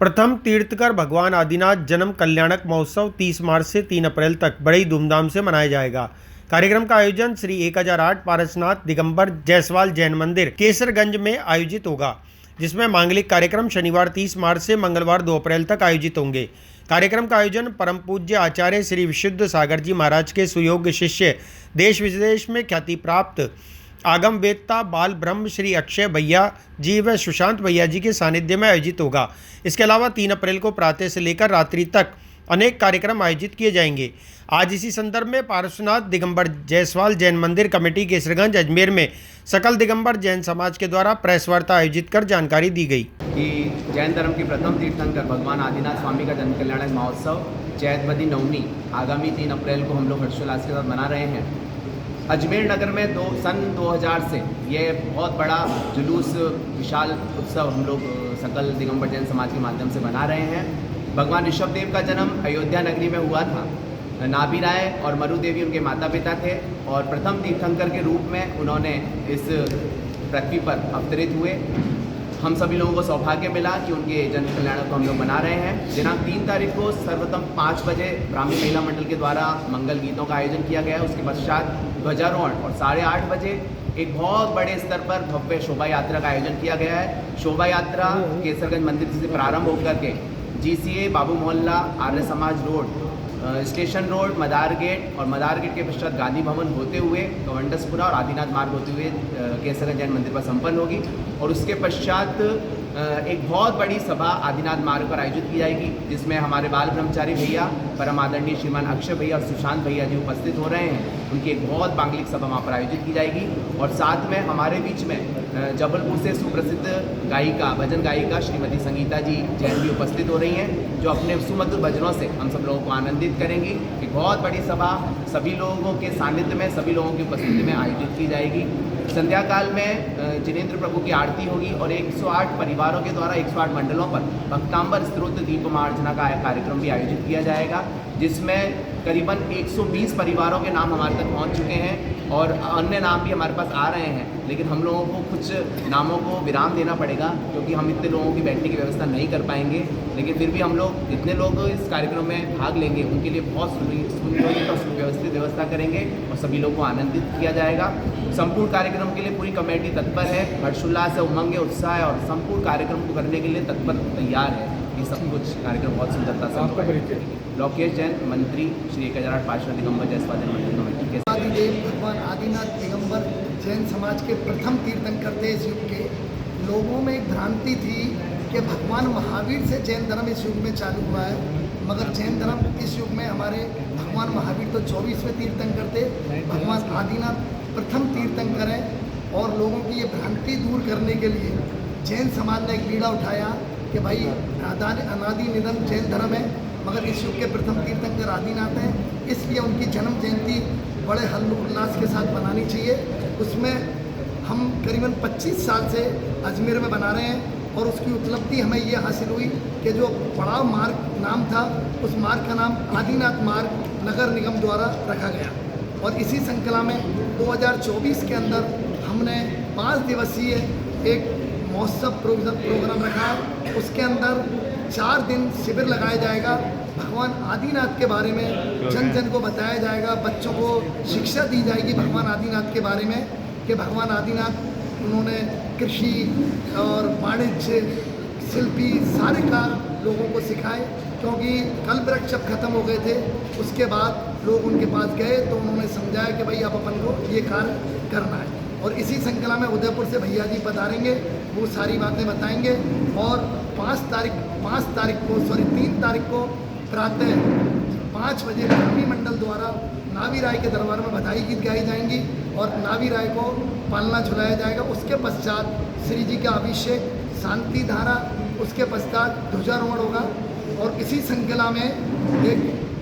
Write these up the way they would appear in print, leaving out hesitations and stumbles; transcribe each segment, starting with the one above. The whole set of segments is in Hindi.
प्रथम तीर्थकर भगवान आदिनाथ जन्म कल्याणक महोत्सव 30 मार्च से 3 अप्रैल तक बड़ी धूमधाम से मनाया जाएगा। कार्यक्रम का आयोजन श्री 1008 पारसनाथ दिगंबर जायसवाल जैन मंदिर केसरगंज में आयोजित होगा, जिसमें मांगलिक कार्यक्रम शनिवार 30 मार्च से मंगलवार 2 अप्रैल तक आयोजित होंगे। कार्यक्रम का आयोजन परम पूज्य आचार्य श्री विशुद्ध सागर जी महाराज के सुयोग्य शिष्य, देश विदेश में ख्याति प्राप्त आगम वेदता बाल ब्रह्म श्री अक्षय भैया जी व सुशांत भैया जी के सानिध्य में आयोजित होगा। इसके अलावा 3 अप्रैल को प्रातः से लेकर रात्रि तक अनेक कार्यक्रम आयोजित किए जाएंगे। आज इसी संदर्भ में पारसनाथ दिगंबर जायसवाल जैन मंदिर कमेटी केसरगंज अजमेर में सकल दिगंबर जैन समाज के द्वारा प्रेस वार्ता आयोजित कर जानकारी दी गई कि जैन धर्म के प्रथम तीर्थंकर भगवान आदिनाथ स्वामी का जन्म कल्याणक महोत्सव चैतवदी नवमी आगामी 3 अप्रैल को हम लोग हर्षोल्लास के साथ मना रहे हैं। अजमेर नगर में सन 2000 से ये बहुत बड़ा जुलूस विशाल उत्सव हम लोग सकल दिगंबर जैन समाज के माध्यम से मना रहे हैं। भगवान ऋषभ देव का जन्म अयोध्या नगरी में हुआ था। नाभि राय और मरु देवी उनके माता पिता थे और प्रथम तीर्थंकर के रूप में उन्होंने इस पृथ्वी पर अवतरित हुए। हम सभी लोगों को सौभाग्य मिला कि उनके जन्म कल्याण को हम लोग मना रहे हैं। दिनांक 3 तारीख को सर्वप्रथम 5 बजे ब्राह्मी महिला मंडल के द्वारा मंगल गीतों का आयोजन किया गया। उसके पश्चात ध्वजारोहण और 8:30 बजे एक बहुत बड़े स्तर पर भव्य शोभा यात्रा का आयोजन किया गया है। शोभा यात्रा केसरगंज मंदिर से प्रारंभ होकर के GCA बाबू मोहल्ला Arya Samaj road station road मदार गेट और मदार गेट के पश्चात गांधी भवन होते हुए गवंडसपुरा और आदिनाथ मार्ग होते हुए केसरगंज जैन मंदिर पर संपन्न होगी और उसके पश्चात एक बहुत बड़ी सभा आदिनाथ मार्ग पर आयोजित की जाएगी, जिसमें हमारे बाल ब्रह्मचारी भैया परम आदरणीय श्रीमान अक्षय भैया और सुशांत भैया जी उपस्थित हो रहे हैं। उनकी एक बहुत मांगलिक सभा वहाँ पर आयोजित की जाएगी और साथ में हमारे बीच में जबलपुर से सुप्रसिद्ध गायिका भजन गायिका श्रीमती संगीता जी जैन भी उपस्थित हो रही हैं, जो अपने सुमधुर भजनों से हम सब लोगों को आनंदित करेंगी। एक बहुत बड़ी सभा सभी लोगों के सानिध्य में सभी लोगों की उपस्थिति में आयोजित की जाएगी। संध्या काल में जिनेंद्र प्रभु की आरती होगी और 108 परिवारों के द्वारा 108 मंडलों पर भक्तांबर स्तोत्र दीपमार्चना का कार्यक्रम भी आयोजित किया जाएगा, जिसमें करीबन 120 परिवारों के नाम हमारे तक पहुंच चुके हैं और अन्य नाम भी हमारे पास आ रहे हैं। लेकिन हम लोगों को कुछ नामों को विराम देना पड़ेगा क्योंकि हम इतने लोगों की बैठने की व्यवस्था नहीं कर पाएंगे। लेकिन फिर भी हम लोग जितने लोग इस कार्यक्रम में भाग लेंगे उनके लिए बहुत सुनियोजित और सुव्यवस्थित व्यवस्था करेंगे और सभी लोगों को आनंदित किया जाएगा। संपूर्ण कार्यक्रम के लिए पूरी कमेटी तत्पर है, हर्षोल्लास है, उमंग है, उत्साह है और संपूर्ण कार्यक्रम को करने के लिए तत्पर तैयार है। ये सब कुछ कार्यक्रम बहुत सुंदरता से लोकेश जैन मंत्री श्री 1008 पार्षद दिगंबर जायसवाल जैन मंदिर कमेटी के आदिदेव भगवान आदिनाथ दिगंबर जैन समाज के प्रथम तीर्थंकर थे। इस युग के लोगों में एक भ्रांति थी कि भगवान महावीर से जैन धर्म इस युग में चालू हुआ है, मगर जैन धर्म इस युग में हमारे भगवान महावीर तो 24वें तीर्थंकर थे, भगवान आदिनाथ प्रथम तीर्थंकर है। और लोगों की ये भ्रांति दूर करने के लिए जैन समाज ने एक बीड़ा उठाया कि भाई अनादि निधन जैन धर्म है, मगर इस युग के प्रथम तीर्थंकर आदिनाथ हैं, इसलिए उनकी जन्म जयंती बड़े हर्षोल्लास के साथ मनानी चाहिए। उसमें हम करीबन 25 साल से अजमेर में बना रहे हैं और उसकी उपलब्धि हमें ये हासिल हुई कि जो पड़ाव मार्ग नाम था उस मार्ग का नाम आदिनाथ मार्ग नगर निगम द्वारा रखा गया। और इसी श्रृंखला में 2024 के अंदर हमने 5 दिवसीय एक महोत्सव प्रोग्राम रखा। उसके अंदर 4 दिन शिविर लगाया जाएगा। भगवान आदिनाथ के बारे में जन जन को बताया जाएगा, बच्चों को शिक्षा दी जाएगी भगवान आदिनाथ के बारे में कि भगवान आदिनाथ उन्होंने कृषि और वाणिज्य शिल्पी सारे कार्य लोगों को सिखाए, क्योंकि कल्प वृक्ष जब खत्म हो गए थे उसके बाद लोग उनके पास गए तो उन्होंने समझाया कि भाई अब अपन को ये कार्य करना है। और इसी श्रृंखला में उदयपुर से भैया जी पधारेंगे, वो सारी बातें बताएंगे। और 3 तारीख को प्रातः 5 बजे ब्राह्मी मंडल द्वारा नाभि राय के दरबार में बधाई गीत गाई जाएंगी और नाभि राय को पालना झुलाया जाएगा। उसके पश्चात श्री जी का अभिषेक शांति धारा, उसके पश्चात ध्वजारोहण होगा और इसी श्रृंखला में एक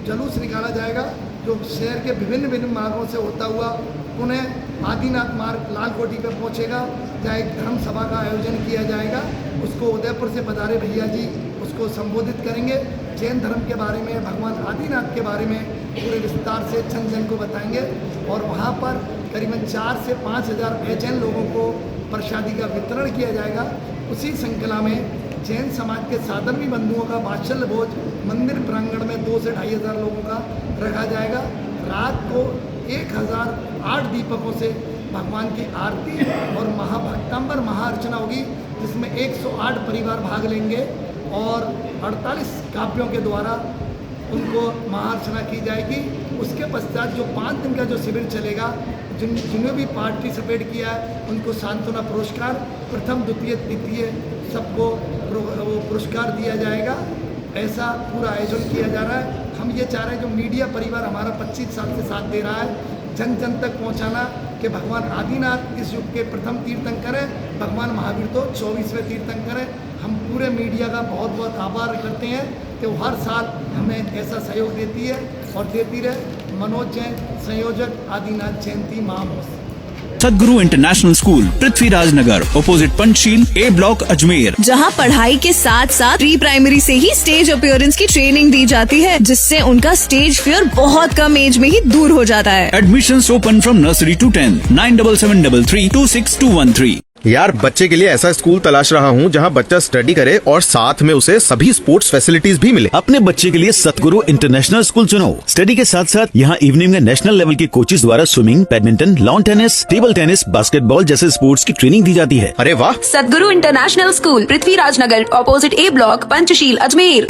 जुलूस निकाला जाएगा जो शहर के विभिन्न मार्गों से होता हुआ पुनः आदिनाथ मार्ग लाल कोठी पर पहुंचेगा, जहाँ एक धर्म सभा का आयोजन किया जाएगा। उसको उदयपुर से पधारे भैया जी उसको संबोधित करेंगे, जैन धर्म के बारे में, भगवान आदिनाथ के बारे में पूरे विस्तार से जन जन को बताएंगे। और वहाँ पर करीबन 4 से 5 हज़ार जैन लोगों को प्रसादी का वितरण किया जाएगा। उसी श्रृंखला में जैन समाज के साधर्मी बंधुओं का वात्सल्य भोज मंदिर प्रांगण में 2 से 2,500 लोगों का रखा जाएगा। रात को 1008 दीपकों से भगवान की आरती और महाभक्तांबर महाअर्चना होगी, जिसमें 108 परिवार भाग लेंगे और 48 काव्यों के द्वारा उनको महाअर्चना की जाएगी। उसके पश्चात जो 5 दिन का जो शिविर चलेगा, जिन्होंने भी पार्टिसिपेट किया है उनको सांत्वना पुरस्कार, प्रथम द्वितीय तृतीय सबको पुरस्कार दिया जाएगा। ऐसा पूरा आयोजन किया जा रहा है। हम ये चाह रहे हैं जो मीडिया परिवार हमारा 25 साल से साथ दे रहा है, जन जन तक पहुंचाना कि भगवान आदिनाथ इस युग के प्रथम तीर्थंकर है, भगवान महावीर तो 24वें तीर्थंकर है। हम पूरे मीडिया का बहुत बहुत आभार करते हैं कि वो हर साल हमें ऐसा सहयोग देती है और देती रहे। मनोज जैन, संयोजक, आदिनाथ जयंती महामहोत्सव। सदगुरु इंटरनेशनल स्कूल, पृथ्वीराज नगर, अपोजिट पंचशील, ए ब्लॉक, अजमेर। जहां पढ़ाई के साथ साथ प्री प्राइमरी से ही स्टेज अपीयरेंस की ट्रेनिंग दी जाती है, जिससे उनका स्टेज फियर बहुत कम एज में ही दूर हो जाता है। Admissions open from nursery to 10, 9773326213। यार, बच्चे के लिए ऐसा स्कूल तलाश रहा हूँ जहाँ बच्चा स्टडी करे और साथ में उसे सभी स्पोर्ट्स फैसिलिटीज भी मिले। अपने बच्चे के लिए सतगुरु इंटरनेशनल स्कूल चुनो। स्टडी के साथ साथ यहाँ इवनिंग में नेशनल लेवल के कोचेज द्वारा swimming, badminton, lawn tennis, table tennis, basketball जैसे स्पोर्ट्स की ट्रेनिंग दी जाती है। अरे वाह! सदगुरु इंटरनेशनल स्कूल, पृथ्वीराज नगर, ऑपोजिट ए ब्लॉक, पंचशील, अजमेर।